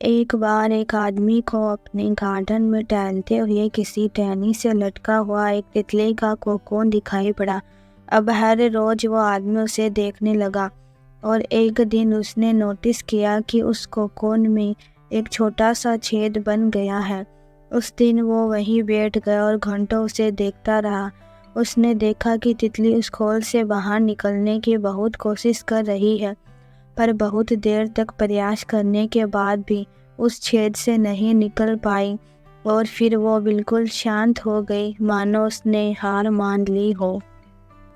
ایک بار ایک آدمی کو اپنے گارڈن میں ٹہلتے ہوئے کسی ٹہنی سے لٹکا ہوا ایک تتلی کا کوکون دکھائی پڑا۔ اب ہر روز وہ آدمی اسے دیکھنے لگا اور ایک دن اس نے نوٹس کیا کہ اس کوکون میں ایک چھوٹا سا چھید بن گیا ہے۔ اس دن وہ وہیں بیٹھ گیا اور گھنٹوں اسے دیکھتا رہا۔ اس نے دیکھا کہ تتلی اس کھول سے باہر نکلنے کی بہت کوشش کر رہی ہے، پر بہت دیر تک پریاس کرنے کے بعد بھی اس چھید سے نہیں نکل پائی، اور پھر وہ بالکل شانت ہو گئی، مانو اس نے ہار مان لی ہو۔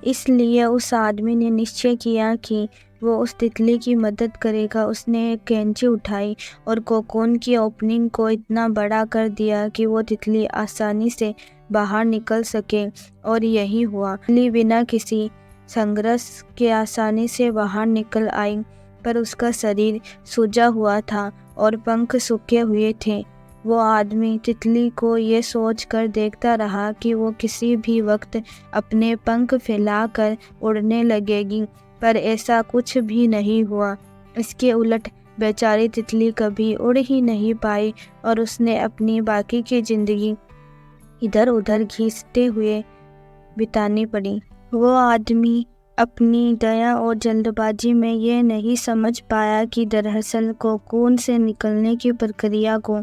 اس لیے اس آدمی نے نشچے کیا کہ وہ اس تتلی کی مدد کرے گا۔ اس نے ایک کینچی اٹھائی اور کوکون کی اوپننگ کو اتنا بڑا کر دیا کہ وہ تتلی آسانی سے باہر نکل سکے، اور یہی ہوا۔ تتلی بنا کسی سنگھرش کے آسانی سے باہر نکل آئی، پر اس کا شریر سوجا ہوا تھا اور پنکھ سوکھے ہوئے تھے۔ وہ آدمی تتلی کو یہ سوچ کر دیکھتا رہا کہ وہ کسی بھی وقت اپنے پنکھ پھیلا کر اڑنے لگے گی، پر ایسا کچھ بھی نہیں ہوا۔ اس کے الٹ بیچاری تتلی کبھی اڑ ہی نہیں پائی، اور اس نے اپنی باقی کی زندگی ادھر ادھر گھستے ہوئے بتانی پڑی۔ وہ آدمی اپنی دیا اور جلد بازی میں یہ نہیں سمجھ پایا کہ دراصل کوکون سے نکلنے کی پرکریا کو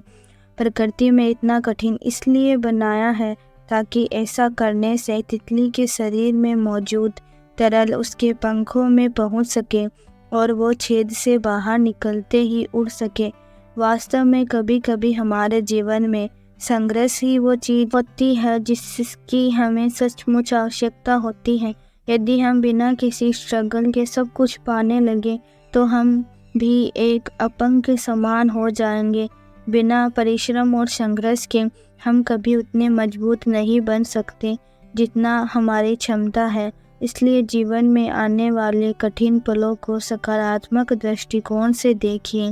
پرکرتی میں اتنا کٹھن اس لیے بنایا ہے تاکہ ایسا کرنے سے تتلی کے شریر میں موجود ترل اس کے پنکھوں میں پہنچ سکے اور وہ چھید سے باہر نکلتے ہی اڑ سکے۔ واستو میں کبھی کبھی ہمارے جیون میں سنگھرش ہی وہ چیز ہوتی ہے جس کی ہمیں سچ مچ آوشکتا ہوتی ہے۔ یدی ہم بنا کسی اسٹرگل کے سب کچھ پانے لگے تو ہم بھی ایک اپنگ کے سمان ہو جائیں گے۔ بنا پریشرم اور سنگھرش کے ہم کبھی اتنے مضبوط نہیں بن سکتے جتنا ہماری چھمتا ہے۔ اس لیے جیون میں آنے والے کٹھن پلوں کو سکاراتمک درشٹیکون سے دیکھیں،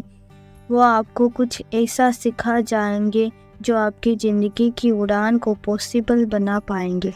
وہ آپ کو کچھ ایسا سکھا جائیں گے جو آپ کی زندگی کی اڑان کو پاسبل بنا پائیں گے۔